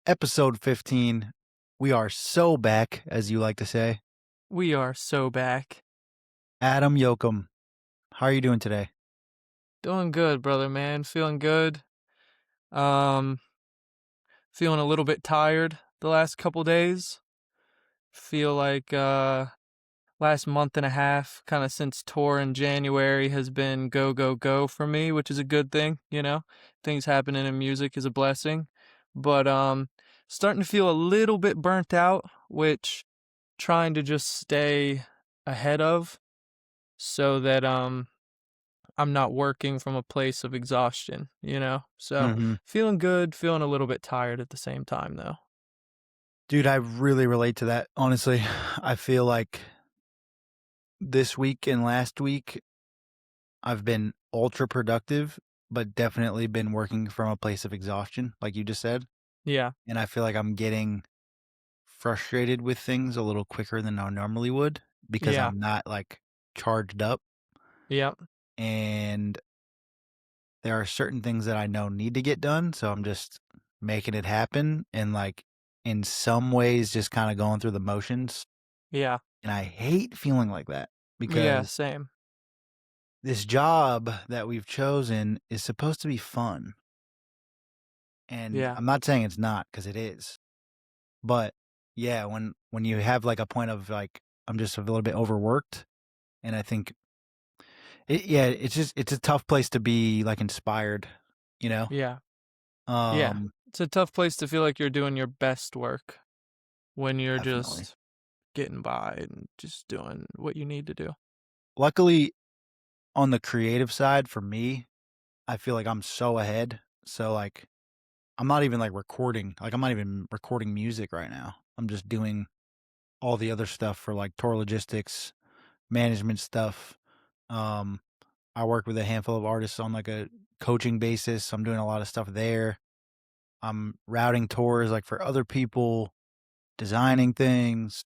Episode 15. We are so back, as you like to say. We are so back. Adam Yokum, how are you doing today? Doing good, brother, man. Feeling good. Um, Feeling a little bit tired the last couple days. Feel like last month and a half, kind of since tour in January, has been go, go, go for me, which is a good thing, you know? Things happening in music is a blessing. But starting to feel a little bit burnt out, which trying to just stay ahead of so that I'm not working from a place of exhaustion, you know? So Mm-hmm. feeling good, feeling a little bit tired at the same time, though. Dude, I really relate to that. Honestly, I feel like this week and last week, I've been ultra productive, but definitely been working from a place of exhaustion, like you just said. Yeah, And I feel like I'm getting frustrated with things a little quicker than I normally would because yeah, I'm not like charged up. yeah, And there are certain things that I know need to get done, so I'm just making it happen and, like, in some ways, just kinda going through the motions, yeah, and I hate feeling like that yeah, because same. this job that we've chosen is supposed to be fun, and Yeah, I'm not saying it's not, because it is, but, yeah, when you have, like, a point of, like, I'm just a little bit overworked, and I think it's a tough place to be, like, inspired, you know? yeah, yeah. Um, It's a tough place to feel like you're doing your best work when you're Definitely. just getting by and just doing what you need to do. Luckily, on the creative side, for me, I feel like I'm so ahead. So, like, I'm not even, like, recording. Like, I'm not even recording music right now. I'm just doing all the other stuff for, like, tour logistics, management stuff. Um, I work with a handful of artists on, like, a coaching basis. I'm doing a lot of stuff there. I'm routing tours, like, for other people, designing things.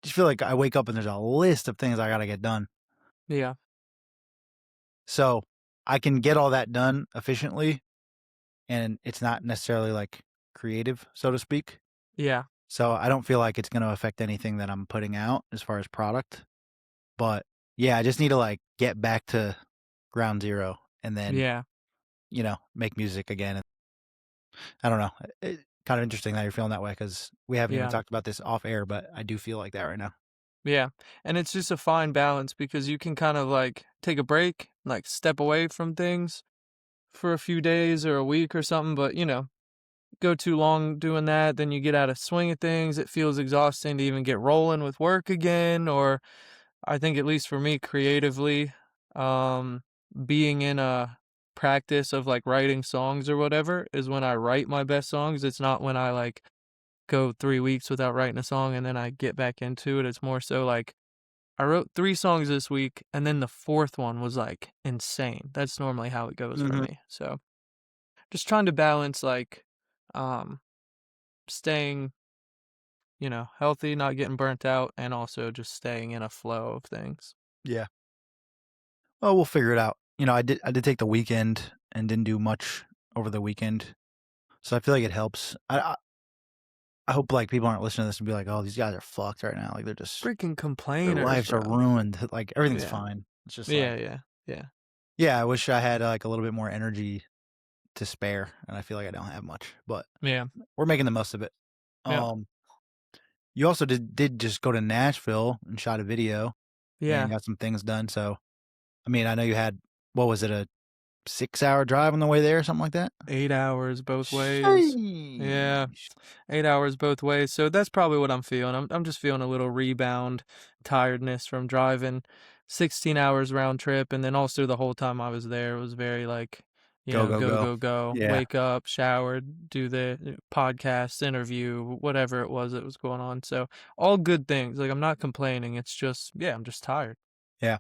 Just feel like I wake up and there's a list of things I gotta get done. Yeah, So, I can get all that done efficiently, and it's not necessarily, like, creative, so to speak. yeah, So, I don't feel like it's gonna affect anything that I'm putting out as far as product, but, yeah, I just need to, like, get back to ground zero and then, yeah, make music again. I don't know. Kind of interesting that you're feeling that way because we haven't even yeah, talked about this off air, but I do feel like that right now. yeah. And it's just a fine balance because you can kind of like take a break, like step away from things for a few days or a week or something, but go too long doing that, then you get out of swing of things. It feels exhausting to even get rolling with work again. Or I think, at least for me creatively, um, being in a practice of like writing songs or whatever is when I write my best songs. It's not when I like go 3 weeks without writing a song and then I get back into it. It's more so like I wrote 3 songs this week and then the fourth one was like insane. That's normally how it goes for Mhm. me. So just trying to balance like um staying, healthy, not getting burnt out, and also just staying in a flow of things. Yeah. Well, we'll figure it out. I did take the weekend and didn't do much over the weekend, so I feel like it helps. I hope, like, people aren't listening to this and be like, "Oh, these guys are fucked right now." Like, Freaking their complainers, lives are bro. ruined. Like, everything's Yeah. fine. It's just like, Yeah, yeah, yeah, yeah, I wish I had, like, a little bit more energy to spare, and I feel like I don't have much, but yeah, we're making the most of it. yeah, Um, you also did just go to Nashville and shot a video and yeah. got some things done, so, I mean, I know you had what was it, a 6-hour drive on the way there or something like that? 8 hours both ways. Yeah, Sheesh. 8 hours both ways. So that's probably what I'm feeling. I'm just feeling a little rebound tiredness from driving 16 hours round trip, and then also the whole time I was there it was very like, Go, go, go go. go go, Yeah. wake up, shower, do the podcast, interview, whatever it was that was going on. So all good things. Like I'm not complaining. It's just I'm just tired. Yeah.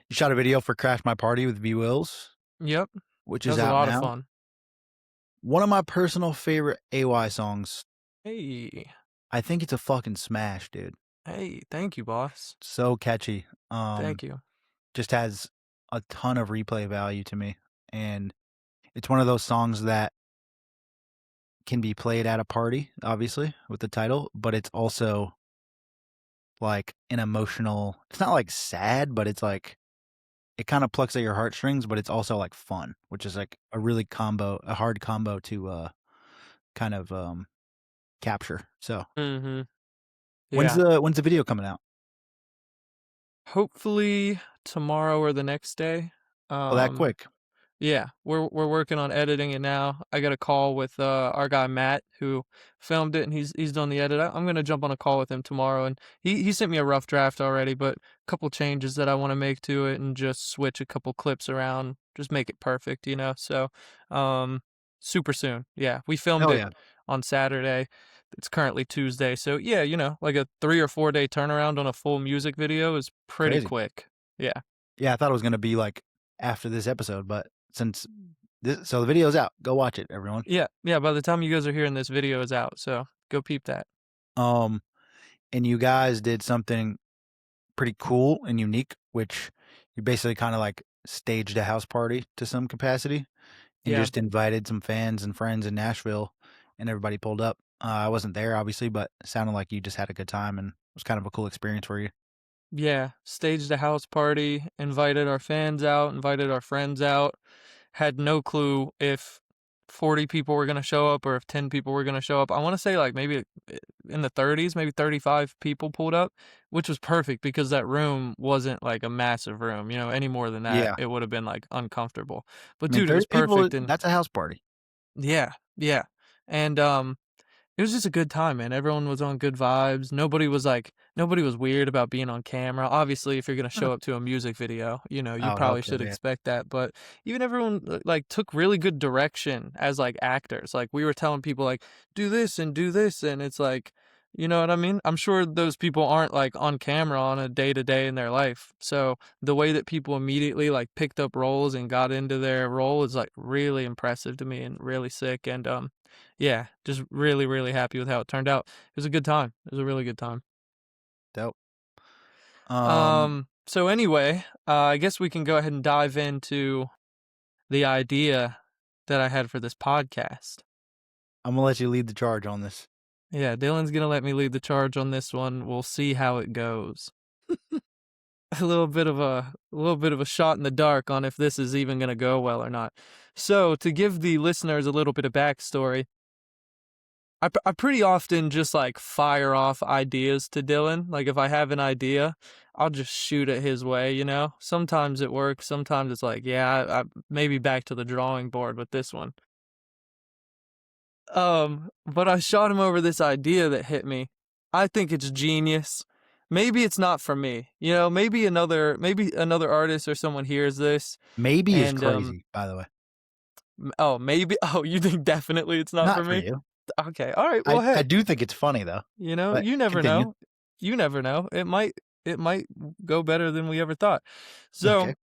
You shot a video for Crash My Party with Vwillz, Yep, which that is was a out lot of now. fun. One of my personal favorite AY songs. Hey, I think it's a fucking smash, dude. hey, thank you, boss. So catchy. Thank you. Just has a ton of replay value to me, and it's one of those songs that can be played at a party, obviously, with the title, but it's also like an emotional, it's not like sad, but it's like it kind of plucks at your heartstrings, but it's also like fun, which is like a hard combo to kind of capture. So Mhm. when's Yeah. the video coming out? Hopefully tomorrow or the next day. Oh, that Um quick. Yeah, we're working on editing it now. I got a call with our guy Matt who filmed it, and he's done the edit. I'm gonna jump on a call with him tomorrow, and he sent me a rough draft already, but a couple changes that I want to make to it, and just switch a couple clips around, just make it perfect, you know. So, um, super soon. Yeah, we filmed Hell it yeah, on Saturday. It's currently Tuesday, so yeah, you know, like a 3 or 4 day turnaround on a full music video is pretty crazy. quick. Yeah. Yeah, I thought it was gonna be like after this episode, but since so the video's out, go watch it, everyone. Yeah, yeah, by the time you guys are hearing this video is out, so go peep that. Um, and you guys did something pretty cool and unique, which you basically kind of like staged a house party to some capacity, and you Yeah. just invited some fans and friends in Nashville, and everybody pulled up. I wasn't there, obviously, but it sounded like you just had a good time, and it was kind of a cool experience for you. Yeah, staged a house party, invited our fans out, invited our friends out, had no clue if 40 people were gonna show up or if 10 people were gonna show up. I wanna say, like, maybe in the 30s, maybe 35 people pulled up, which was perfect because that room wasn't, like, a massive room, you know, any more than that, Yeah, it would've been, like, uncomfortable. But, I mean, dude, it 30 was people, perfect and that's a house party. yeah, yeah, and, it was just a good time, man. Everyone was on good vibes. Nobody was weird about being on camera. Obviously, if you're gonna show up to a music video, you know, you I would hope probably so, should yeah. expect that. But even everyone like took really good direction as like actors. Like we were telling people like do this, and it's like, you know what I mean? I'm sure those people aren't like on camera on a day to day in their life. So the way that people immediately like picked up roles and got into their role is like really impressive to me and really sick. And yeah, just really, really happy with how it turned out. It was a good time. It was a really good time. Dope. Um, So anyway, I guess we can go ahead and dive into the idea that I had for this podcast. I'm gonna let you lead the charge on this. Yeah, Dylan's gonna let me lead the charge on this one. We'll see how it goes. A little bit of a shot in the dark on if this is even gonna go well or not. So to give the listeners a little bit of backstory, I pretty often just like fire off ideas to Dylan. Like if I have an idea, I'll just shoot it his way, you know? Sometimes it works. Sometimes it's like, yeah, I maybe back to the drawing board with this one. But I shot him over this idea that hit me. I think it's genius. Maybe it's not for me. You know, maybe another artist or someone hears this Maybe is and crazy, by the way. oh, maybe oh, you think definitely it's not for Not for me? you. Okay. All right. Well, I hey. do think it's funny though, You know, but you never continue. know. You never know. It might go better than we ever thought. So, Okay.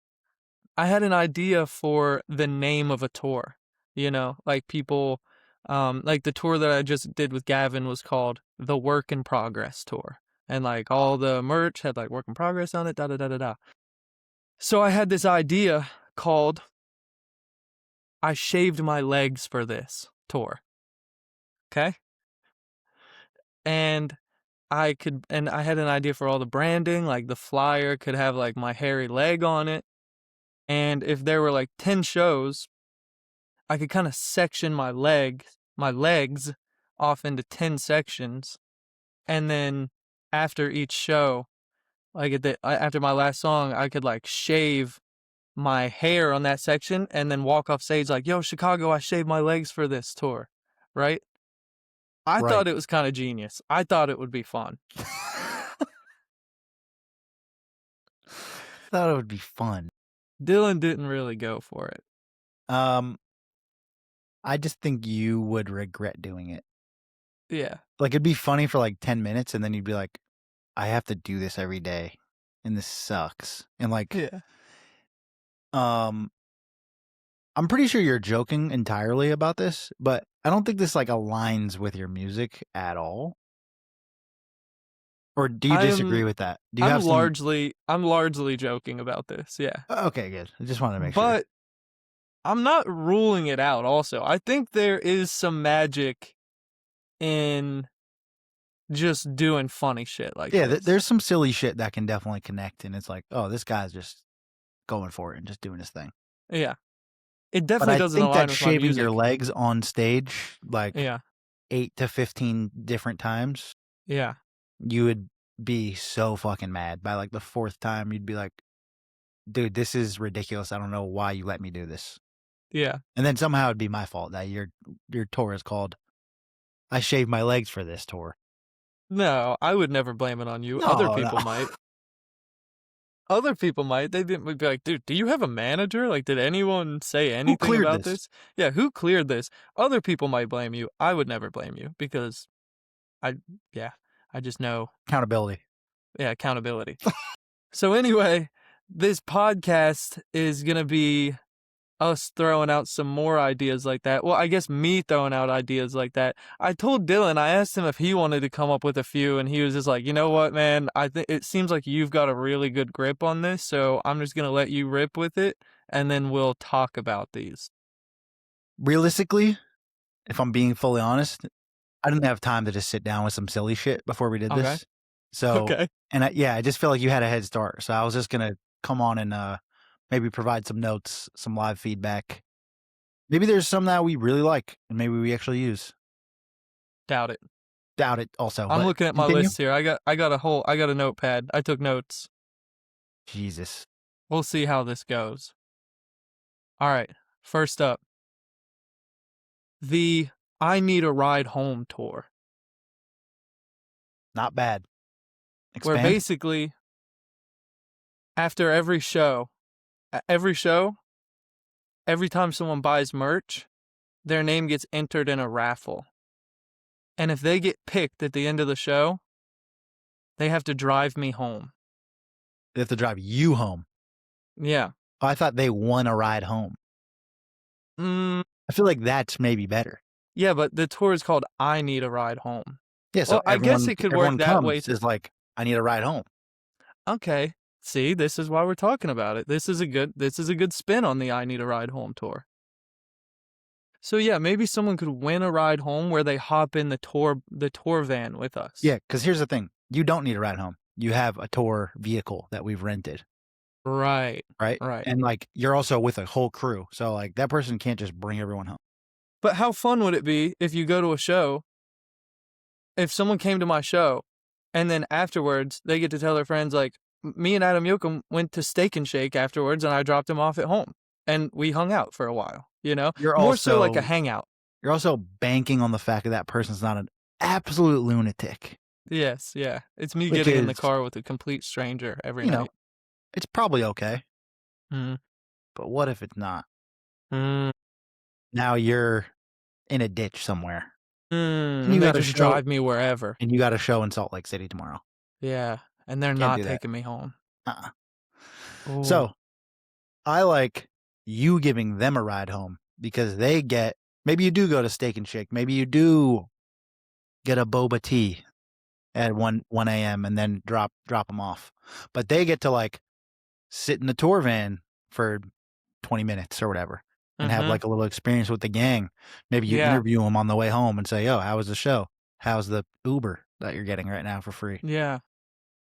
I had an idea for the name of a tour. You know, like people like the tour that I just did with Gavin was called the Work in Progress tour. And like all the merch had like work in progress on it, da da da da da. So I had this idea called I shaved my legs for this tour. Okay? And I had an idea for all the branding, like the flyer could have like my hairy leg on it. And if there were like 10 shows, I could kind of section my legs off into 10 sections. And then after each show, like after my last song, I could like shave my hair on that section and then walk off stage like, yo, Chicago, I shaved my legs for this tour. Right? I Right. thought it was kind of genius. I thought it would be fun. Thought it would be fun. Dylan didn't really go for it. Um, I just think you would regret doing it. Yeah. Like it'd be funny for like 10 minutes and then you'd be like, I have to do this every day and this sucks. And like, Yeah. um, I'm pretty sure you're joking entirely about this, but I don't think this like aligns with your music at all. Or do you disagree I'm with that? Do you I'm have some largely joking about this, yeah. Okay, good. I just wanted to make sure. But I'm not ruling it out also. I think there is some magic in just doing funny shit like Yeah, this. there's some silly shit that can definitely connect, and it's like, oh, this guy's just going for it and just doing his thing. Yeah. It But definitely I doesn't think align that with my shaving your music. legs on stage, like Yeah. 8 to 15 different times, Yeah. you would be so fucking mad. By like the 4th time, you'd be like, dude, this is ridiculous. I don't know why you let me do this. Yeah. And then somehow it'd be my fault that your tour is called I shaved my legs for this tour. No, I would never blame it on you. Other No, no. people might. Other people might. They didn't would be like, "Dude, do you have a manager? Like, did anyone say Who anything cleared about this? this?" Yeah, who cleared this? Other people might blame you. I would never blame you because I yeah, I just know. Accountability. Yeah, accountability. So anyway, this podcast is going to be us throwing out some more ideas like that. Well, I guess me throwing out ideas like that. I told Dylan, I asked him if he wanted to come up with a few, and he was just like, you know what, man? I think it seems like you've got a really good grip on this, so I'm just gonna let you rip with it, and then we'll talk about these. Realistically, if I'm being fully honest, I didn't have time to just sit down with some silly shit before we did Okay. this. So, Okay. and I just feel like you had a head start. So I was just gonna come on and maybe provide some notes, some live feedback. Maybe there's some that we really like, and maybe we actually use. Doubt it. Doubt it also, I'm but looking at my continue. list here. I got a notepad. I took notes. Jesus. We'll see how this goes. All right. First up, the I Need a Ride Home tour, Not bad. where Expand? basically after every show, every time someone buys merch, their name gets entered in a raffle. And if they get picked at the end of the show, they have to drive me home. They have to drive you home. Yeah. Oh, I thought they won a ride home. Mm, I feel like that's maybe better. yeah, but the tour is called I Need a Ride Home. Yeah, so Well, I guess it could work everyone that way comes is like, I need a ride home. Okay. See, this is why we're talking about it. This is a good spin on the I Need a Ride Home tour. So yeah, maybe someone could win a ride home where they hop in the tour van with us. Yeah, because here's the thing. You don't need a ride home. You have a tour vehicle that we've rented, Right. right? Right. And like you're also with a whole crew. So like that person can't just bring everyone home. But how fun would it be if you go to a show, if someone came to my show, and then afterwards they get to tell their friends like, me and Adam Yokum went to Steak and Shake afterwards, and I dropped him off at home, and we hung out for a while. You're More so like a also hangout. you're also banking on the fact that person's not an absolute lunatic. Yes, yeah. It's me Which getting in the is, car with a complete stranger every you know, night. it's probably okay. Mm. But what if it's not? Mm. Now you're in a ditch somewhere. Mm. And you And they got a just show drive me wherever. and you got a show in Salt Lake City tomorrow. Yeah, and they're Can't not do that. taking me home. Uh-uh. Ooh. So I like you giving them a ride home because they get, maybe you do go to Steak and Shake. Maybe you do get a boba tea at 1 a.m. and then drop them off. But they get to like sit in the tour van for 20 minutes or whatever and have like a little experience with the gang. Maybe you interview them on the way home and say, "Yo, how was the show? How's the Uber that you're getting right now for free?" Yeah.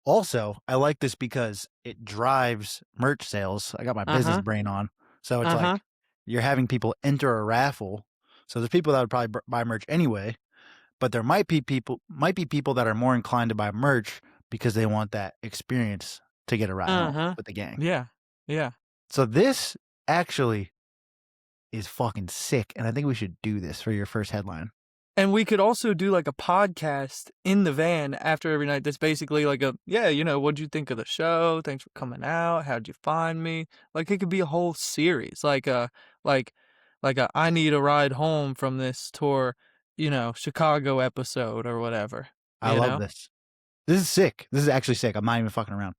Also, I like this because it drives merch sales. I got my business brain on. So it's like you're having people enter a raffle. So there's people that would probably buy merch anyway, but there might be people that are more inclined to buy merch because they want that experience to get a ride home with the gang. Yeah. Yeah. So this actually is fucking sick, and I think we should do this for your first headline. And we could also do like a podcast in the van after every night that's basically like what'd you think of the show? Thanks for coming out. How'd you find me? Like it could be a whole series, like a I need a ride home from this tour, Chicago episode or whatever. I love this. This is sick. This is actually sick. I'm not even fucking around.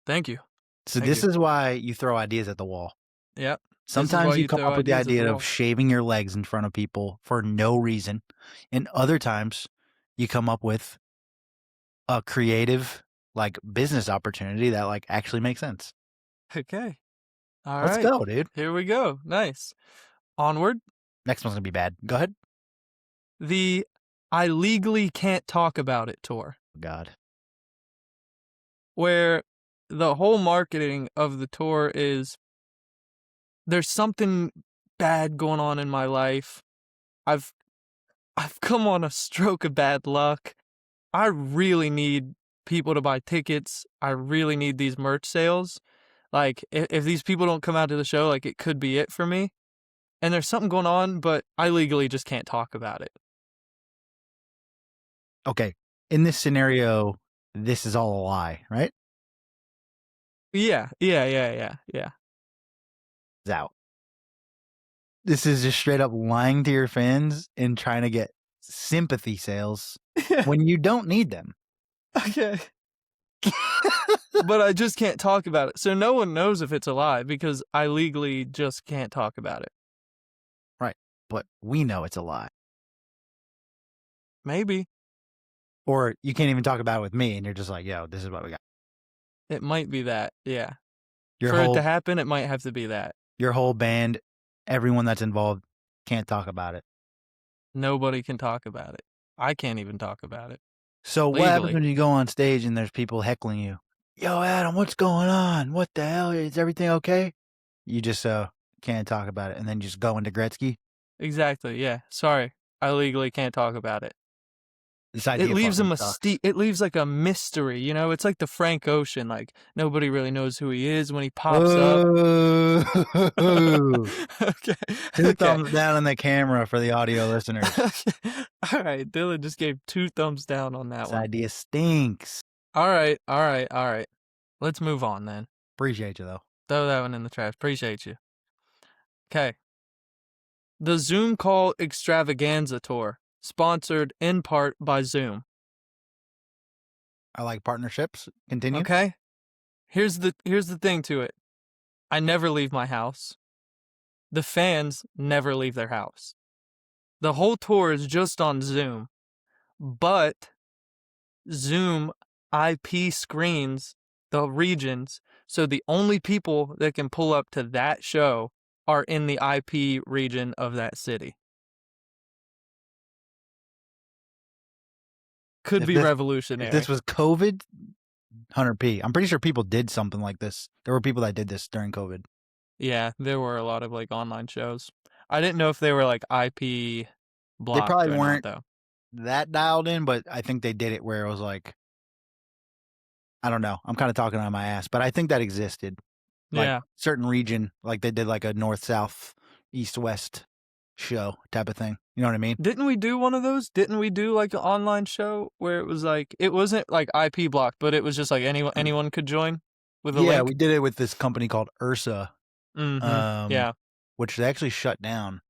Thank you. So this is why you throw ideas at the wall. Yep. Sometimes you come up with the idea of shaving your legs in front of people for no reason. And other times you come up with a creative like business opportunity that like actually makes sense. Okay. All Let's right. go, dude. Here we go. Nice. Onward. Next one's gonna be bad. Go ahead. The I legally can't talk about it tour, God. where the whole marketing of the tour is there's something bad going on in my life. I've I've come on a stroke of bad luck. I really need people to buy tickets. I really need these merch sales. Like, if these people don't come out to the show, like, it could be it for me. And there's something going on, but I legally just can't talk about it. Okay. In this scenario, this is all a lie, right? Yeah. It's out. This is just straight up lying to your fans and trying to get sympathy sales Yeah. when you don't need them. Okay. But I just can't talk about it. So no one knows if it's a lie because I legally just can't talk about it. Right. But we know it's a lie. Maybe. Or you can't even talk about it with me and you're just like, yo, this is what we got. It might be that. Yeah. Your For it to whole happen, it might have to be that. your whole band, everyone that's involved can't talk about it. Nobody can talk about it. I can't even talk about it. So what happens Legally. when you go on stage and there's people heckling you? Yo, Adam, what's going on? What the hell? Is everything okay? You just can't talk about it and then just go into Gretzky. Exactly. Yeah. Sorry. I legally can't talk about it. This idea It leaves a fucking sucks. it leaves like a mystery, you know? It's like the Frank Ocean, like nobody really knows who he is when he pops up. Okay. Two thumbs down on the camera for the audio listeners. All right, Dylan just gave 2 thumbs down on that This one. idea stinks. All right. Let's move on then. Appreciate you though. Throw that one in the trash. Appreciate you. Okay. The Zoom Call Extravaganza Tour, sponsored in part by Zoom. I like partnerships. Continue. Okay? Here's the thing to it. I never leave my house. The fans never leave their house. The whole tour is just on Zoom, but Zoom IP screens the regions, so the only people that can pull up to that show are in the IP region of that city. Could be If revolutionary. this was COVID, 100p. I'm pretty sure people did something like this. There were people that did this during COVID. Yeah, there were a lot of like online shows. I didn't know if they were like IP blocked. They probably or weren't not, though. that dialed in, but I think they did it where it was like, I don't know. I'm kind of talking on my ass, but I think that existed. Like Yeah. certain region, like they did like a north, south, east, west show type of thing. You know what I mean? Didn't we do one of those? Didn't we do like an online show where it was like it wasn't like IP blocked, but it was just like anyone could join with a Yeah, link? we did it with this company called Ursa, Yeah. which they actually shut down.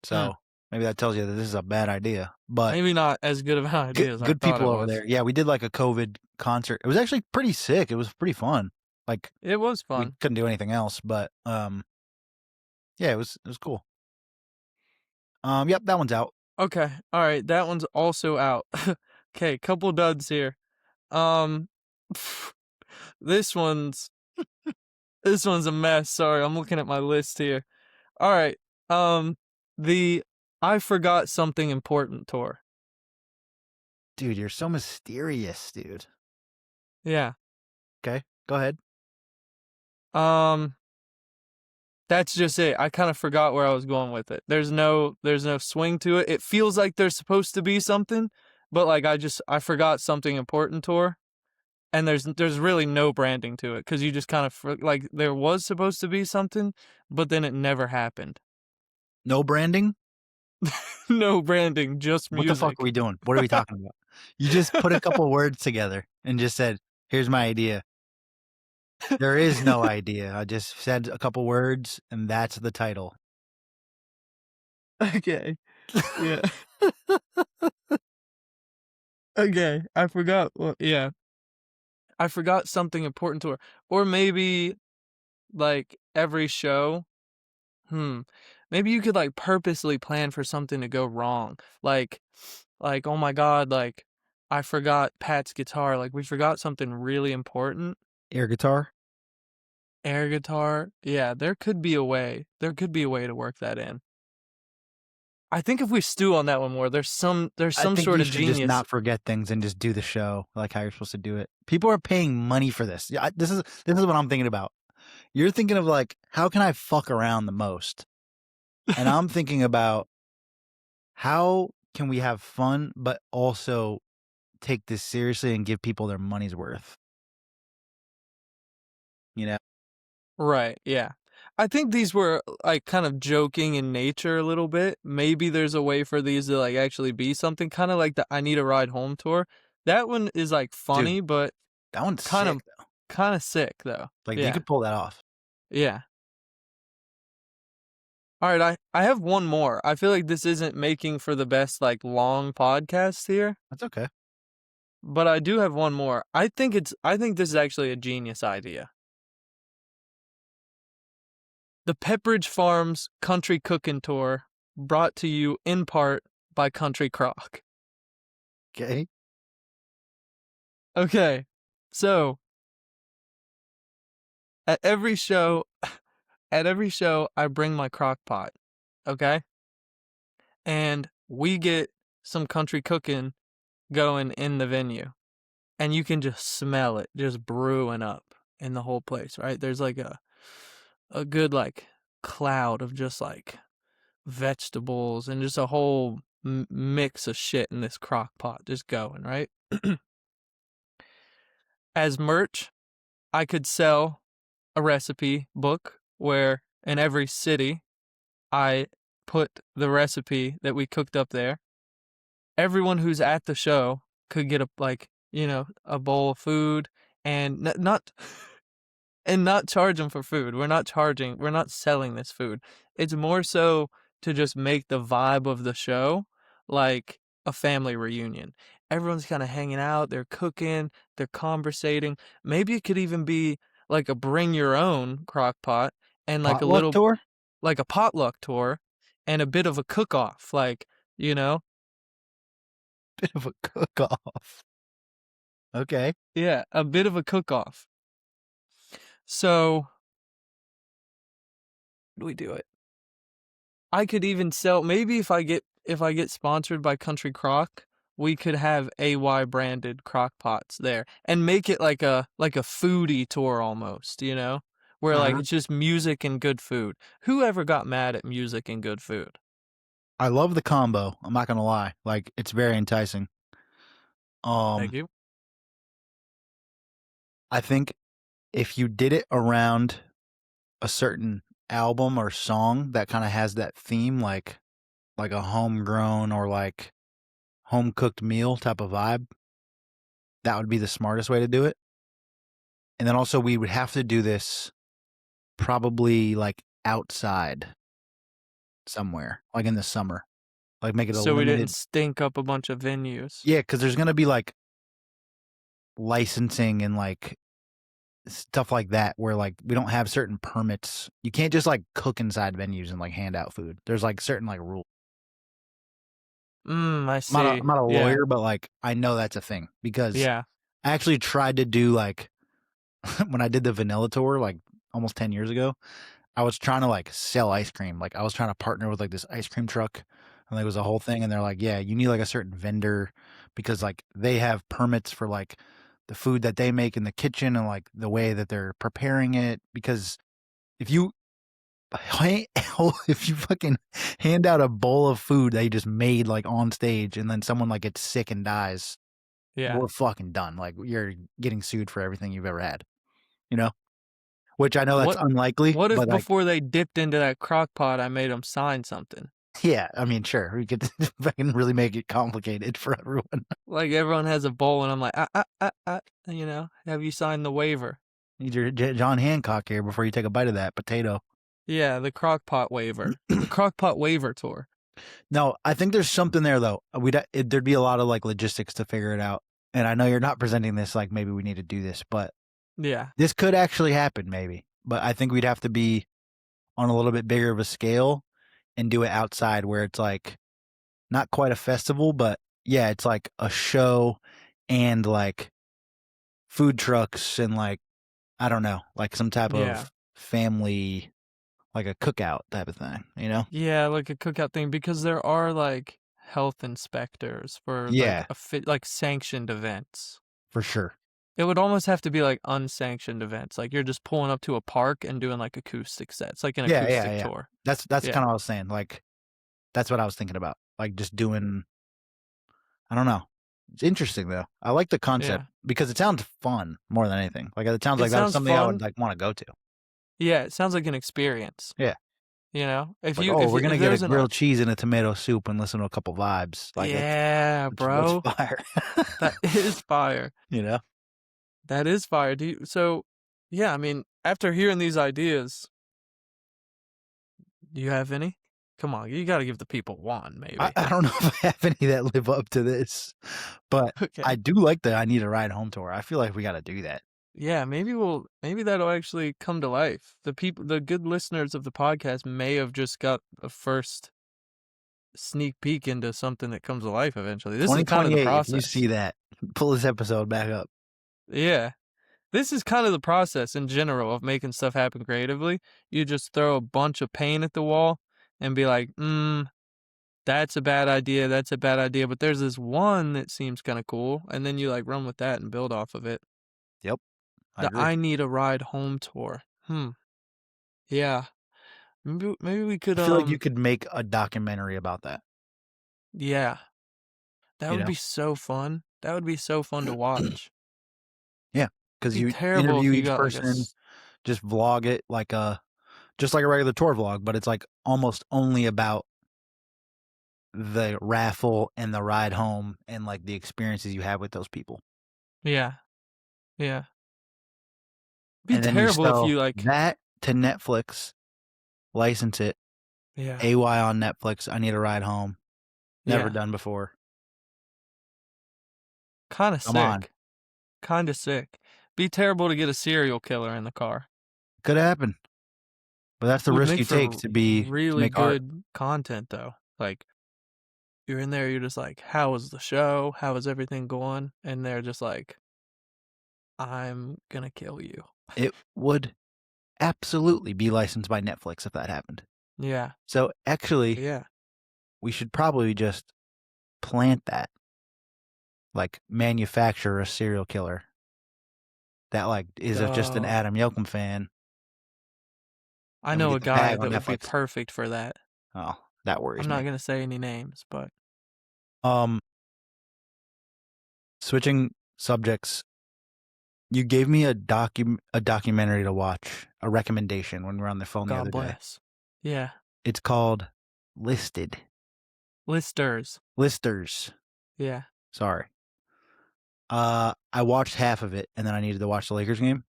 So maybe that tells you that this is a bad idea. But Maybe not as good of an idea as I good thought people it over was. there. Yeah, we did like a COVID concert. It was actually pretty sick. It was pretty fun. Like It was we fun. couldn't do anything else, but yeah, it was cool. Yep, that one's out. Okay. All right. That one's also out. Okay. Couple duds here. This one's a mess. Sorry. I'm looking at my list here. All right. The I Forgot Something Important tour. Dude, you're so mysterious, dude. Yeah. Okay, go ahead. That's just it. I kind of forgot where I was going with it. There's no swing to it. It feels like there's supposed to be something, but like I forgot something important tour, and there's really no branding to it because you just kind of like there was supposed to be something, but then it never happened. No branding? No branding, just What music. the fuck are we doing? What are we talking about? You just put a couple words together and just said, "Here's my idea." There is no idea. I just said a couple words, and that's the title. Okay. Yeah. Okay. I forgot. Well, yeah. I forgot something important to her. Or maybe like every show. Maybe you could like purposely plan for something to go wrong. Like oh my god, like I forgot Pat's guitar. Like we forgot something really important. Air guitar? Air guitar. Yeah, there could be a way. There could be a way to work that in. I think if we stew on that one more, there's some I think sort you of should just genius. not forget things and just do the show like how you're supposed to do it. People are paying money for this. Yeah, this is what I'm thinking about. You're thinking of like, how can I fuck around the most? And I'm thinking about how can we have fun but also take this seriously and give people their money's worth? You know? Right, yeah. I think these were, like, kind of joking in nature a little bit. Maybe there's a way for these to, like, actually be something, kinda like the "I Need a Ride Home" tour. That one is, like, Dude, funny, but that one's kind sick of though. kinda sick, though. Like they Yeah, could pull that off. yeah. Alright, I have one more. I feel like this isn't making for the best, like, long podcast here, That's okay. but I do have one more. I think this is actually a genius idea. The Pepperidge Farms Country Cooking Tour, brought to you in part by Country Crock. Okay. Okay, so at every show, I bring my crock pot, okay? And we get some country cooking going in the venue. And you can just smell it just brewing up in the whole place, right? There's like a good like cloud of just like vegetables and just a whole mix of shit in this crock pot just going, right? As merch, I could sell a recipe book where in every city I put the recipe that we cooked up there. Everyone who's at the show could get a like, a bowl of food and not and not charge them for food. We're not selling this food. It's more so to just make the vibe of the show like a family reunion. Everyone's kind of hanging out, they're cooking, they're conversating. Maybe it could even be like a bring your own crock pot and like a Potluck little tour? like a potluck tour and a bit of a cook off, like, you know? Bit of a cook off. Okay. Yeah, a bit of a cook off. So, how do we do it? I could even sell maybe if I get sponsored by Country Crock, we could have AY branded crock pots there and make it like a foodie tour almost, you know? Where like Uh-huh. it's just music and good food. Who ever got mad at music and good food? I love the combo. I'm not gonna lie. Like it's very enticing. Thank Um, you. I think if you did it around a certain album or song that kind of has that theme, like a homegrown or like home cooked meal type of vibe, that would be the smartest way to do it. And then also we would have to do this probably like outside somewhere, like in the summer, like make it a So we didn't limited. stink up a bunch of venues. Yeah, because there's gonna be like licensing and like stuff like that where like we don't have certain permits. You can't just like cook inside venues and like hand out food. There's like certain like rules. I see. I'm not a Yeah. lawyer, but like I know that's a thing because Yeah. I actually tried to do like when I did the vanilla tour like almost 10 years ago, I was trying to like sell ice cream. Like I was trying to partner with like this ice cream truck and like, it was a whole thing. And they're like, yeah, you need like a certain vendor because like they have permits for like the food that they make in the kitchen and like the way that they're preparing it. Because if you if you fucking hand out a bowl of food that you just made like on stage and then someone like gets sick and dies, Yeah. we're fucking done. Like you're getting sued for everything you've ever had, you know? Which I know that's What unlikely, what if but like, before they dipped into that crock pot I made them sign something? yeah, I mean, sure, we could fucking really make it complicated for everyone. Like, everyone has a bowl, and I'm like, have you signed the waiver?" Need your John Hancock here before you take a bite of that potato. Yeah, the crockpot waiver. The crockpot waiver tour. No, I think there's something there though. There'd be a lot of like logistics to figure it out. And I know you're not presenting this like maybe we need to do this, but Yeah, this could actually happen maybe. But I think we'd have to be on a little bit bigger of a scale and do it outside where it's like not quite a festival, but yeah, it's like a show and like food trucks and like I don't know, like some type yeah. of family like a cookout type of thing, you know? Yeah, like a cookout thing, because there are like health inspectors for like Yeah, like sanctioned events. for sure. It would almost have to be like unsanctioned events. Like you're just pulling up to a park and doing like acoustic sets, like an Yeah, yeah, acoustic yeah. tour. That's Yeah. kinda what I was saying, like, that's what I was thinking about, like, just doing I don't know. It's interesting, though. I like the concept Yeah. because it sounds fun more than anything. Like, it sounds It like that was sounds something I would, fun. like, wanna go to. Yeah, it sounds like an experience, Yeah. you know? If Like, you "Oh, if we're you, gonna if get a there's an grilled cheese and a tomato soup and listen to a couple vibes." Like, yeah, that's bro. fire. That is fire. You know? That is fire. So yeah, I mean, after hearing these ideas, do you have any? Come on, you got to give the people one, I maybe. I don't know if I have any that live up to this, but I Okay. do like the "I need a ride home" tour. I feel like we gotta do that. Yeah, maybe that'll actually come to life. The good listeners of the podcast may have just got a first sneak peek into something that comes to life eventually. This is kind of the 2028, if you process. see that, pull this episode back up. Yeah. This is kind of the process in general of making stuff happen creatively. You just throw a bunch of paint at the wall and be like, that's a bad idea. That's a bad idea. But there's this one that seems kind of cool. And then you like run with that and build off of it. Yep, I The agree. I Need a Ride Home tour. Yeah. Maybe we I could, feel like you could make a documentary about that, yeah. That you would know? be so fun. That would be so fun to watch. Yeah, because Be you terrible interview if you each got like person, just vlog it like a just like a regular tour vlog, but it's, like, almost only about the raffle and the ride home and, like, the experiences you have with those people. yeah, yeah. Be And then you terrible if sell you like, that to Netflix, license it, yeah, AY on Netflix, I need a ride home, never yeah. done before. Kind of Come on. sick. Kind of sick. Be terrible to get a serial killer in the car. Could happen, but that's the Would risk make you take for to really make art. good content though. Like you're in there, you're just like, how was the show? How is everything going? And they're just like, I'm gonna kill you. It would absolutely be licensed by Netflix if that happened. Yeah, So, actually, yeah. we should probably just plant that, like, manufacture a serial killer that, like, is a just an Oh, Adam Yokum fan, I and we know get a the bag guy on that would be Netflix. perfect for that. Oh, that I'm worries not me. gonna say any names, but Um, switching subjects, you gave me a documentary to watch, a recommendation when we were on the phone the God other day. bless. Yeah, It's called Listed. listers. Listers, Yeah, sorry. I watched half of it, and then I needed to watch the Lakers game,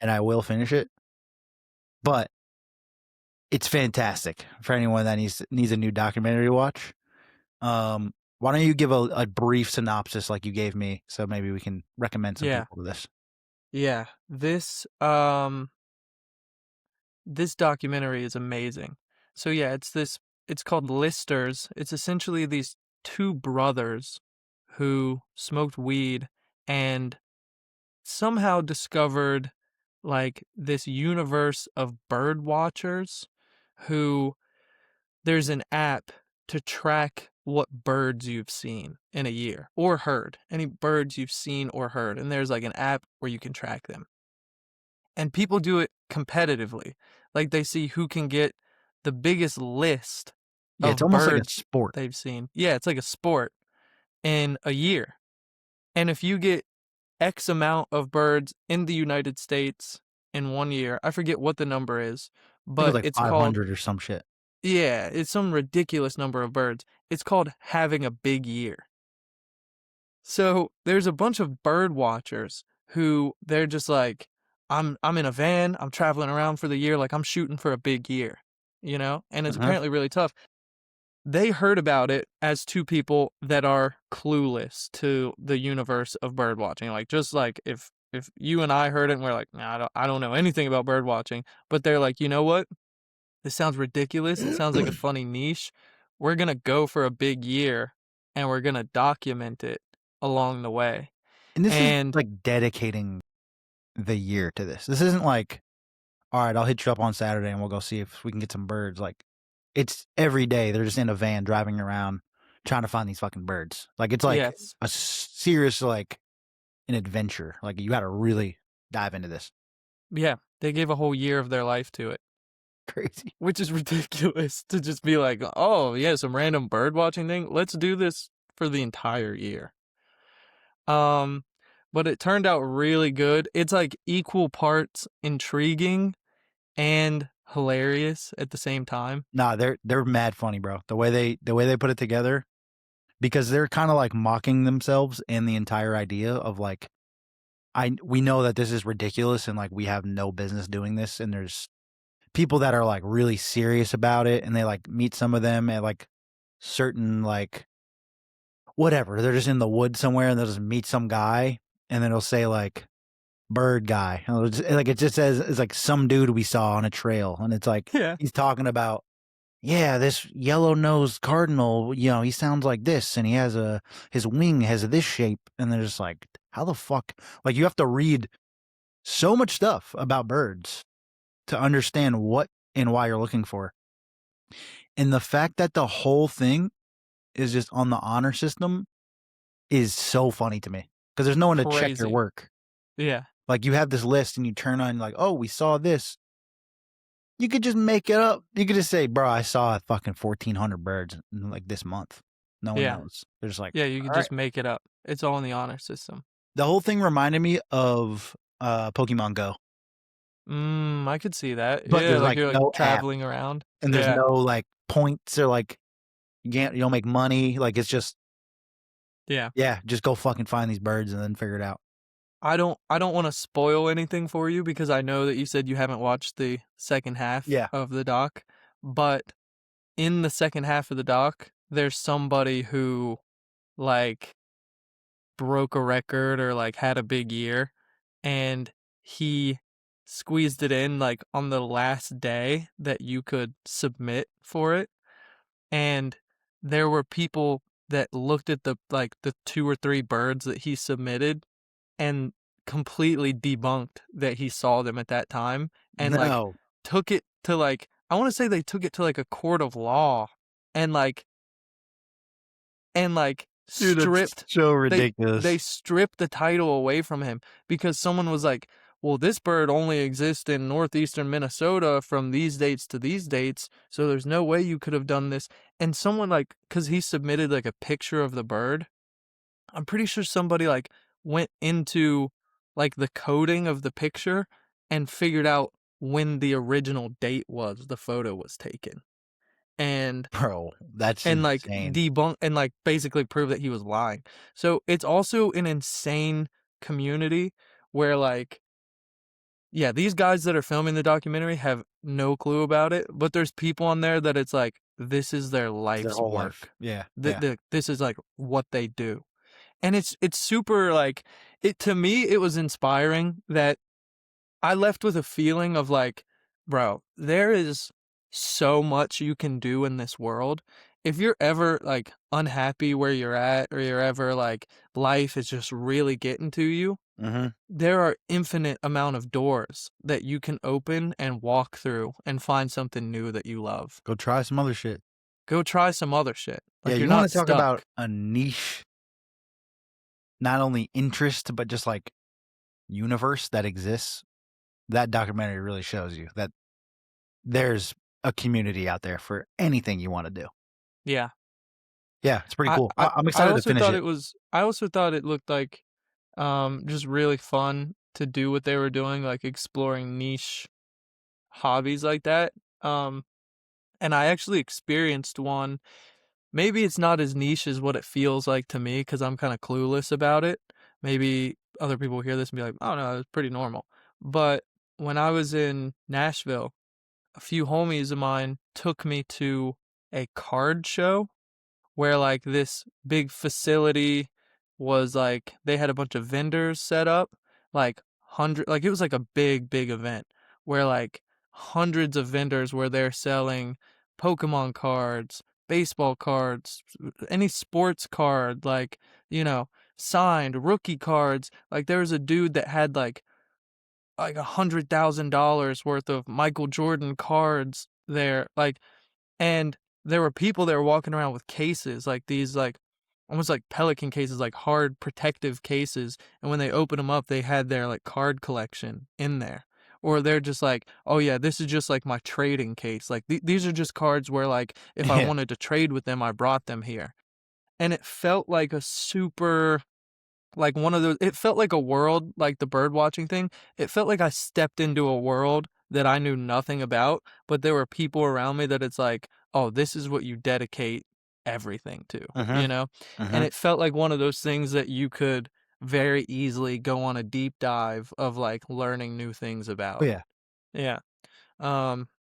and I will finish it, but it's fantastic for anyone that needs a new documentary to watch. Why don't you give a brief synopsis like you gave me, so maybe we can recommend some yeah, people to this. yeah. This documentary is amazing. So yeah, it's called Listers. It's essentially these two brothers who smoked weed and somehow discovered like this universe of bird watchers who there's an app to track what birds you've seen in a year or heard, any birds you've seen or heard. And there's like an app where you can track them. And people do it competitively. Like they see who can get the biggest list Yeah, it's of almost like a birds sport. they've seen. Yeah, it's like a sport in a year. And if you get X amount of birds in the United States in 1 year, I forget what the number is, I think it was but like it's called, 500 or some shit. yeah, it's some ridiculous number of birds. It's called having a big year. So there's a bunch of bird watchers who they're just like, I'm in a van, I'm traveling around for the year, like I'm shooting for a big year, you know? And it's Uh-huh. apparently really tough. They heard about it as two people that are clueless to the universe of bird watching. Like just like if you and I heard it and we're like, nah, I don't know anything about bird watching, but they're like, you know what? This sounds ridiculous. It sounds like a funny niche. We're gonna go for a big year and we're gonna document it along the way. And this is, And like, dedicating the year to this. This isn't like, "Alright, I'll hit you up on Saturday, and we'll go see if we can get some birds." Like, it's every day, they're just in a van driving around trying to find these fucking birds. Like, it's like Yes. a serious, like, an adventure. Like, you gotta really dive into this. Yeah, they gave a whole year of their life to it, Crazy. which is ridiculous to just be like, "Oh, yeah, some random bird watching thing. Let's do this for the entire year." Um, but it turned out really good. It's like equal parts intriguing and hilarious at the same time. Nah, they're mad funny, bro. The way they put it together, because they're kinda, like, mocking themselves in the entire idea of, like, we know that this is ridiculous and, like, we have no business doing this, and there's people that are, like, really serious about it, and they, like, meet some of them at, like, certain, like, whatever, they're just in the woods somewhere, and they'll just meet some guy, and then it'll say, like, "bird guy," and it just says it's, like, "some dude we saw on a trail," and it's, like, Yeah. he's talking about, "Yeah, this yellow-nosed cardinal, he sounds like this, and his wing has this shape," and they're just like, "How the fuck," like, you have to read so much stuff about birds to understand what and why you're looking for. And the fact that the whole thing is just on the honor system is so funny to me because there's no one to check your Crazy. work. Yeah. Like, you have this list and you turn on, like, "Oh, we saw this." You could just make it up. You could just say, "Bro, I saw fucking 1,400 birds in, like, this month." No one Yeah. knows. They're just like, Yeah, you can "Alright." just make it up. It's all in the honor system. The whole thing reminded me of, Pokemon Go, I could see that. but Yeah, there's, like like, you're like no app, traveling around. and there's Yeah. no, like, points or, like, you don't make money, like, it's just, Yeah. yeah, just go fucking find these birds and then figure it out. I don't want to spoil anything for you because I know that you said you haven't watched the second half Yeah. of the doc, but in the second half of the doc, there's somebody who like broke a record or like had a big year and he squeezed it in like on the last day that you could submit for it, and there were people that looked at the 2 or 3 birds that he submitted and completely debunked that he saw them at that time and, like, No. took it to, like I wanna say they took it to, like, a court of law and, like, Dude, that's stripped so they ridiculous. stripped the title away from him because someone was like, "Well, this bird only exists in northeastern Minnesota from these dates to these dates, so there's no way you could have done this." And someone, like, because he submitted, like, a picture of the bird, I'm pretty sure somebody, like, went into, like, the coding of the picture and figured out when the original date was the photo was taken, and Bro, that's like, insane. debunk and, like, basically prove that he was lying. So, it's also an insane community where, like yeah, these guys that are filming the documentary have no clue about it, but there's people on there that it's like, this is their It's their life's whole life. work. Yeah, The yeah. the this is, like, what they do. And it's super, like it to me, it was inspiring that I left with a feeling of, like, "Bro, there is so much you can do in this world. If you're ever, like, unhappy where you're at or you're ever, like, life is just really getting to you, Mhm. there are infinite amount of doors that you can open and walk through and find something new that you love. Go try some other shit. Go try some other shit. Yeah, Like, you're you wanna not talk about stuck." a niche, not only interest, but just, like, universe that exists? That documentary really shows you that there's a community out there for anything you wanna do. Yeah. Yeah, it's pretty I cool. I I'm I excited to also finish thought it. it looked like, just really fun to do what they were doing, like exploring niche hobbies like that. Um, and I actually experienced one. Maybe it's not as niche as what it feels like to me because I'm kind of clueless about it. Maybe other people hear this and be like, "Oh no, it's pretty normal." But when I was in Nashville, a few homies of mine took me to a card show where like this big facility was like they had a bunch of vendors set up, like it was like a big event where like hundreds of vendors were there selling Pokemon cards, baseball cards, any sports card, like, you know, signed rookie cards. Like there was a dude that had like like $100,000 worth of Michael Jordan cards there, like, and there were people that were walking around with cases, like these, like, almost like Pelican cases, like hard protective cases, and when they open them up, they had their, like, card collection in there. Or they're just like, "Oh, yeah, this is just, like, my trading case, like, these are just cards where, like, if I Yeah. wanted to trade with them, I brought them here." And it felt like a super like one of those it felt like a world, like the bird watching thing. It felt like I stepped into a world that I knew nothing about, but there were people around me that it's like, "Oh, this is what you dedicate everything to," you Mhm. know? And Mhm. it felt like one of those things that you could very easily go on a deep dive of, like, learning new things Oh, about. yeah. Yeah.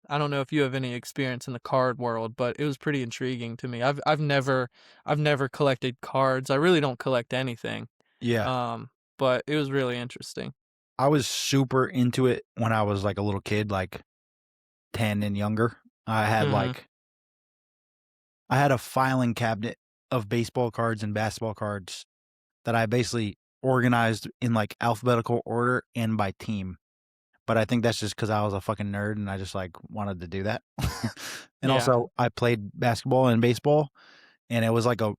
I don't know if you have any experience in the card world, but it was pretty intriguing to me. I've never collected cards. I really don't collect anything. Yeah. Um, but it was really interesting. I was super into it when I was, like, a little kid, like 10 and younger. I had, Mhm. like I had a filing cabinet of baseball cards and basketball cards that I basically organized in, like, alphabetical order and by team. But I think that's just because I was a fucking nerd and I just, like, wanted to do that. And Yeah. also, I played basketball and baseball, and it was, like, a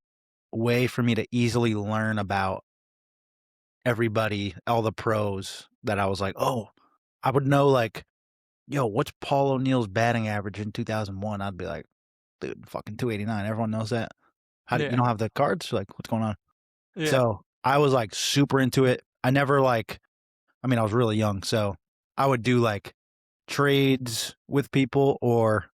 way for me to easily learn about everybody, all the pros that I was like, "Oh," I would know, like, "Yo, what's Paul O'Neill's batting average in 2001?" I'd be like, "Dude, fucking 289, everyone knows that. How do you Yeah. don't have the cards? Like, what's going on?" Yeah. So, I was, like, super into it. I never, like I mean, I was really young, so I would do, like, trades with people or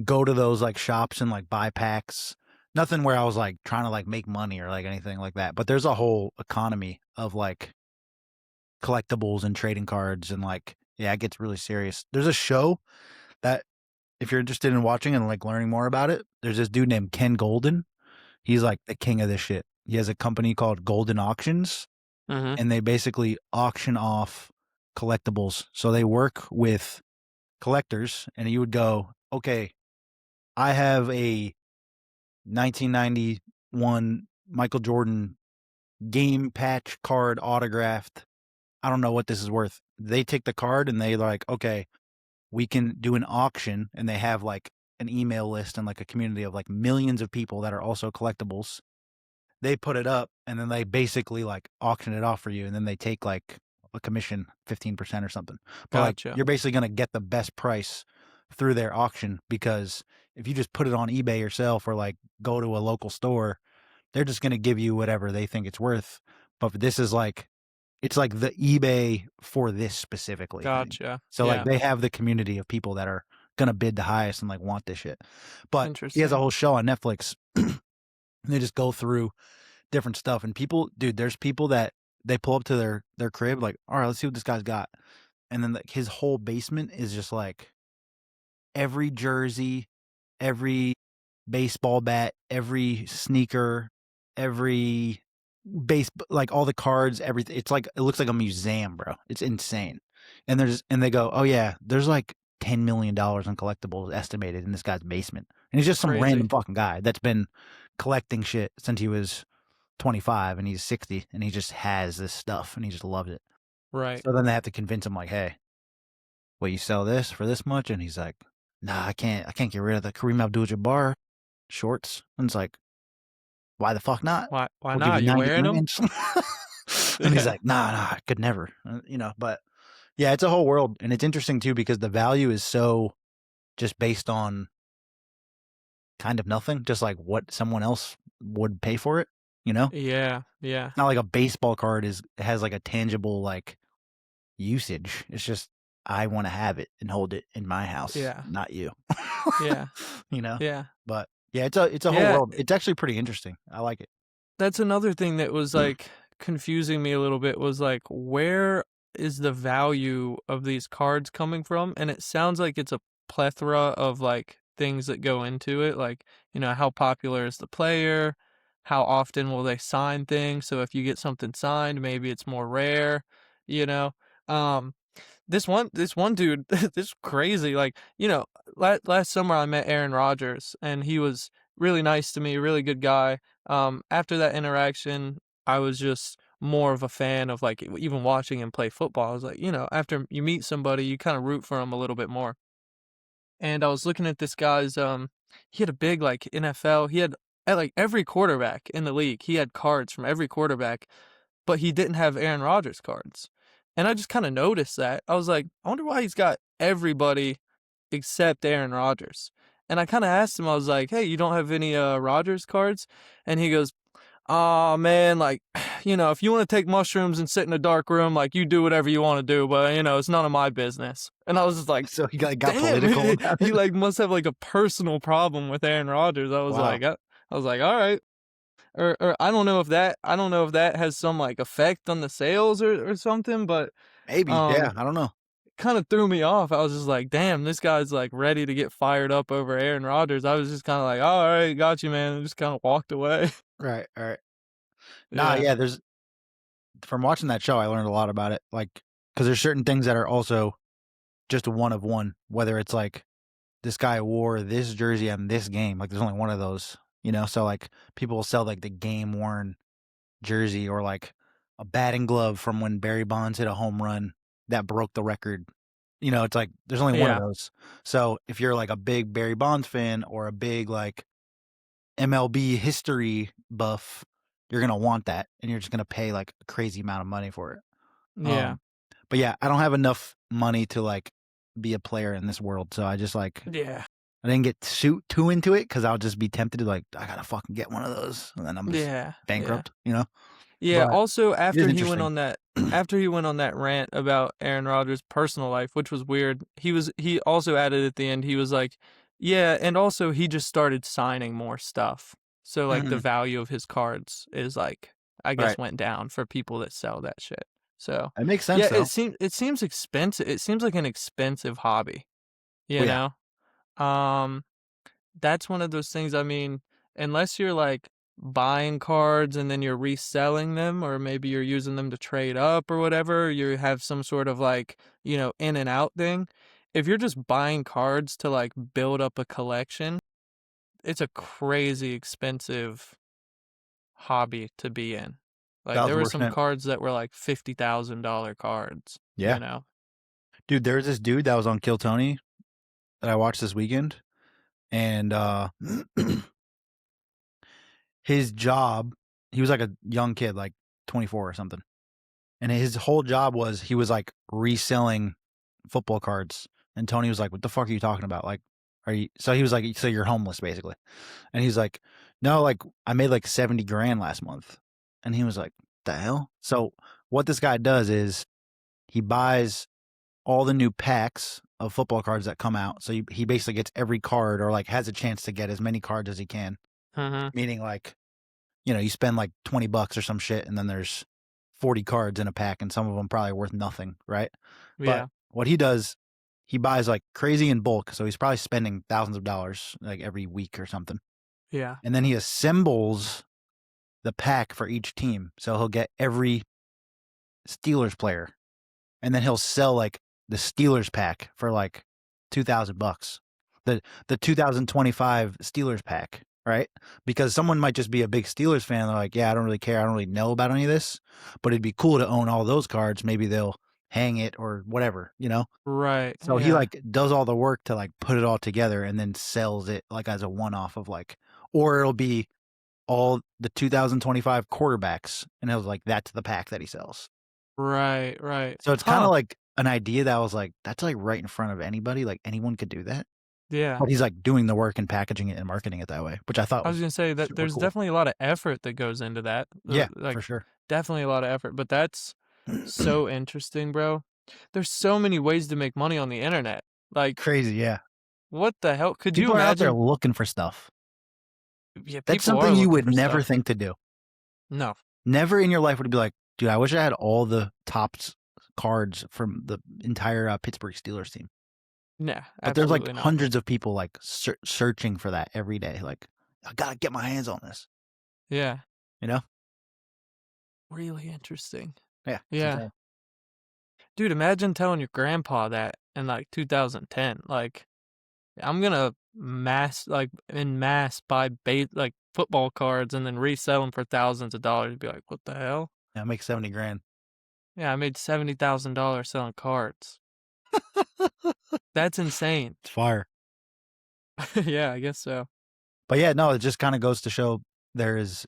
go to those, like, shops and, like, buy packs. Nothing where I was, like, trying to, like, make money or, like, anything like that, but there's a whole economy of, like, collectibles and trading cards and, like yeah, it gets really serious. There's a show that if you're interested in watching and, like, learning more about it, there's this dude named Ken Golden. He's, like, the king of this shit. He has a company called Golden Auctions, Mhm. and they basically auction off collectibles. So they work with collectors, and you would go, "Okay, I have a 1991 Michael Jordan game patch card autographed. I don't know what this is worth." They take the card and they like, "Okay, we can do an auction," and they have, like, an email list and, like, a community of, like, millions of people that are also collectibles. They put it up, and then they basically, like, auction it off for you, and then they take, like, a commission, 15% or something. But, like, Gotcha. you're basically gonna get the best price through their auction because if you just put it on eBay yourself or, like, go to a local store, they're just gonna give you whatever they think it's worth. But this is, like it's like the eBay for this specifically thing. Gotcha. So, like, Yeah. they have the community of people that are gonna bid the highest and, like, want this shit. But he has a Interesting. whole show on Netflix, and they just go through different stuff, and people dude, there's people that they pull up to their crib, like, "Alright, let's see what this guy's got." And then, like, his whole basement is just, like, every jersey, every baseball bat, every sneaker, every like, all the cards, everything it's like it looks like a museum, bro. It's insane. And they go, "Oh, yeah, there's, like, $10,000,000 in collectibles estimated in this guy's basement." And he's just some Crazy. random fucking guy that's been collecting shit since he was 25 and he's 60 and he just has this stuff and he just loves it. Right. So then they have to convince him like, "Hey, will you sell this for this much?" And he's like, "Nah, I can't get rid of the Kareem Abdul-Jabbar shorts." And it's like, "Why the fuck not? Why We'll give you not? You wearing them? 90 grand." And he's Yeah. like, "Nah, nah, I could never." But yeah, it's a whole world and it's interesting too because the value is so just based on kind of nothing, just like what someone else would pay for it, you know? Yeah. Yeah. It's not like a baseball card has like a tangible like usage. It's just I wanna have it and hold it in my house, Yeah. not you. Yeah. You know? Yeah. But, yeah, it's a whole Yeah. world. It's actually pretty interesting. I like it. That's another thing that was, like, confusing me a little bit was, like, where is the value of these cards coming from? And it sounds like it's a plethora of, like, things that go into it, like, how popular is the player? How often will they sign things? So if you get something signed, maybe it's more rare, you know? Um this one dude, this crazy, like, last summer I met Aaron Rodgers, and he was really nice to me, really good guy. After that interaction, I was just more of a fan of like even watching him play football. I was like, after you meet somebody, you kind of root for him a little bit more. And I was looking at this guy's he had a big like NFL. He had at like every quarterback in the league. He had cards from every quarterback, but he didn't have Aaron Rodgers cards. And I just kind of noticed that. I was like, I wonder why he's got everybody except Aaron Rodgers. And I kind of asked him, I was like, hey, you don't have any Rodgers cards? And he goes, oh man, like, if you want to take mushrooms and sit in a dark room, like you do whatever you want to do, but it's none of my business. And I was just like, So he got damn, political about he it? like must have like a personal problem with Aaron Rodgers. Wow. I was like, all right. Or I don't know if that has some like effect on the sales or something, but Maybe, yeah, um I don't know. kind of threw me off. I was just like, damn, this guy's like ready to get fired up over Aaron Rodgers. I was just kind of like, all right, got you, man, and just kind of walked away. Right, right. Nah, Yeah. yeah, there's from watching that show, I learned a lot about it, like, because there's certain things that are also just one of one, whether it's like this guy wore this jersey on this game, like there's only one of those, so like people will sell like the game worn jersey or like a batting glove from when Barry Bonds hit a home run that broke the record. It's like there's only one of Yeah. those. So if you're like a big Barry Bonds fan or a big like MLB history buff, you're gonna want that, and you're just gonna pay like a crazy amount of money for it. Yeah. Um, but yeah, I don't have enough money to like be a player in this world, so I just like Yeah. I didn't get too into it because I'll just be tempted to like I gotta fucking get one of those, and then I'm just Yeah. Yeah. bankrupt. Yeah, But also it is interesting. after he went on that rant about Aaron Rodgers' personal life, which was weird, he also added at the end, he was like, yeah, and also he just started signing more stuff. So like the Mhm. value of his cards is like I guess Right, went down for people that sell that shit. So it makes yeah, sense though. it seems expensive. It seems like an expensive hobby, Oh you yeah, know? Um that's one of those things, I mean, unless you're, like, buying cards and then you're reselling them, or maybe you're using them to trade up or whatever, you have some sort of, like, in and out thing. If you're just buying cards to, like, build up a collection, it's a crazy expensive hobby to be in. Like, there thousand were some percent. cards that were, like, $50,000 cards, Yeah, dude. There's this dude that was on Kill Tony that I watched this weekend, and his job, he was like a young kid, like 24 or something. And his whole job was he was like reselling football cards. And Tony was like, "What the fuck are you talking about? Like, are you?" So he was like, "So you're homeless, basically?" And he's like, "No, like I made like 70 grand last month." And he was like, "The hell?" So what this guy does is he buys all the new packs of football cards that come out. So he basically gets every card or like has a chance to get as many cards as he can. Mhm. Meaning like you spend like $20 or some shit, and then there's 40 cards in a pack, and some of them probably worth nothing, right? But Yeah. what he does, he buys like crazy in bulk, so he's probably spending thousands of dollars like every week or something. Yeah. And then he assembles the pack for each team, so he'll get every Steelers player, and then he'll sell like the Steelers pack for like $2,000. The 2025 Steelers pack, right? Because someone might just be a big Steelers fan. They're like, yeah, I don't really care. I don't really know about any of this, but it'd be cool to own all those cards. Maybe they'll hang it or whatever. Right. So he Yeah. like does all the work to like put it all together and then sells it like as a one off of like, or it'll be all the 2025 quarterbacks, and it was like that's the pack that he sells. Right, right. So it's kind Huh. of like an idea that I was like, that's like right in front of anybody. Like anyone could do that. Yeah. But he's like doing the work and packaging it and marketing it that way, which I thought I was was gonna say that super there's cool. definitely a lot of effort that goes into that. Yeah, for Like, sure. definitely a lot of effort, but that's so interesting, bro. There's so many ways to make money on the internet. Like, Crazy, yeah. what the hell? Could you People are out there imagine? looking for stuff. Yeah, That's people are something you looking would for never stuff. think to do. No. Never in your life would it be like, dude, I wish I had all the tops cards from the entire Pittsburgh Steelers team. Nah, But there's like absolutely not. hundreds of people like searching for that every day. Like, I gotta get my hands on this. Yeah. You know? Really interesting. Yeah, it's Yeah. insane. Dude, imagine telling your grandpa that in like 2010. Like, I'm gonna en masse buy like football cards and then resell them for thousands of dollars. Be like, what the hell? Yeah, I make 70 grand. Yeah, I made $70,000 selling cards. That's insane. It's fire. Yeah, I guess so. But yeah, no, it just kind of goes to show there's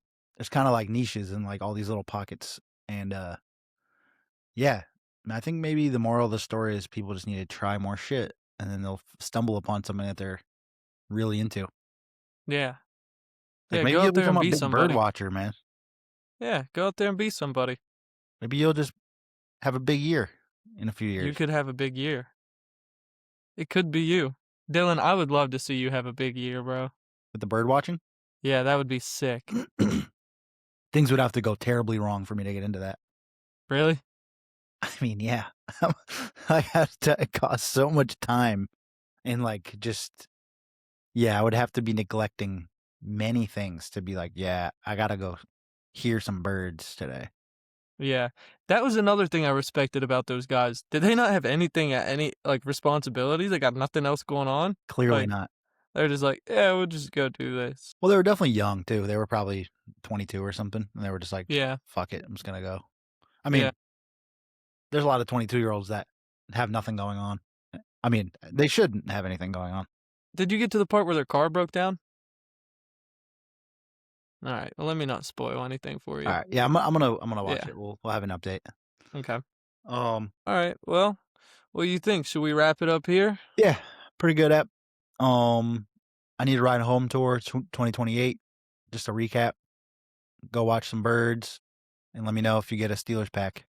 kind of like niches and like all these little pockets. And yeah, I think maybe the moral of the story is people just need to try more shit and then they'll stumble upon something that they're really into. Yeah. Like Yeah, maybe go you'll out there become and a be big bird somebody. watcher, man. Yeah, go out there and be somebody. Maybe you'll just have a big year in a few You years could have a big year. It could be you. Dylan, I would love to see you have a big year, bro. with the bird watching. Yeah, that would be sick. Things would have to go terribly wrong for me to get into that. Really? I mean, yeah, I have to. It costs so much time and like just yeah, I would have to be neglecting many things to be like, yeah, I gotta go hear some birds today. Yeah. That was another thing I respected about those guys. Did they not have anything any like responsibilities? They got nothing else going on? Clearly Like not. they're just like, "Yeah, we'll just go do this." Well, they were definitely young too. They were probably 22 or something, and they were just like, Yeah. "Fuck it, I'm just gonna go." I Yeah. mean, there's a lot of 22-year-olds that have nothing going on. I mean, they shouldn't have anything going on. Did you get to the part where their car broke down? Alright, well, let me not spoil anything for All you. right, yeah, I'm gonna watch Yeah. it. We'll have an update. Okay. Um, Alright, well, what do you think? Should we wrap it up here? yeah, pretty good app. I need to ride home tour 2028. Just a recap. Go watch some birds, and let me know if you get a Steelers pack.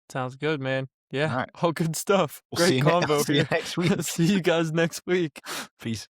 Sounds good, man. All Yeah, right. all good stuff. We'll Great see you, I'll convo see you here. next week. See you guys next week. Peace.